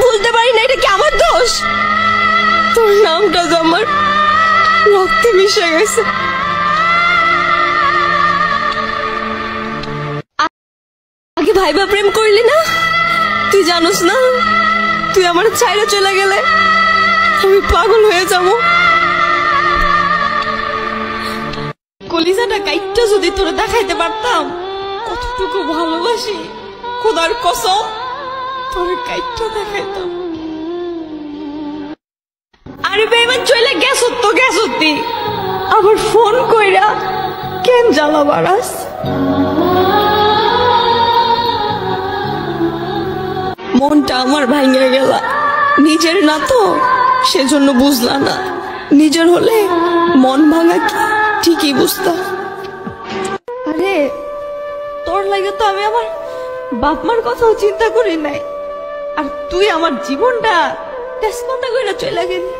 ভুলতে পারি না, এটা কি আমার দোষ? তোর নামটা তো আমার রক্তে মিশে গেছে। আগে ভাইবা প্রেম করলি না? তুই জানোস না তুই আমার ছাইরা চলে গেলে আমি পাগল হয়ে যাবো। কলিজাটা কাইটটা যদি তোরে দেখাইতে পারতাম কতটুকু ভালোবাসি, খোদার কসম তোরে কাইটটা দেখাইতাম। আরে বেমান চলে গেছ তো গেছতি, আবার ফোন কইরা কেন জ্বালা বাড়াস? মনটা আমার ভাঙে গেল, নিজের না তো সেজন্য বুঝলা না, নিজের হলে মন ভাঙা কি ঠিকই বুঝতাম। আরে তোর লাগে তো আমি আমার বাপ মার কথাও চিন্তা করি নাই, আর তুই আমার জীবনটা তেজপাতা কইরা চলে গেলি।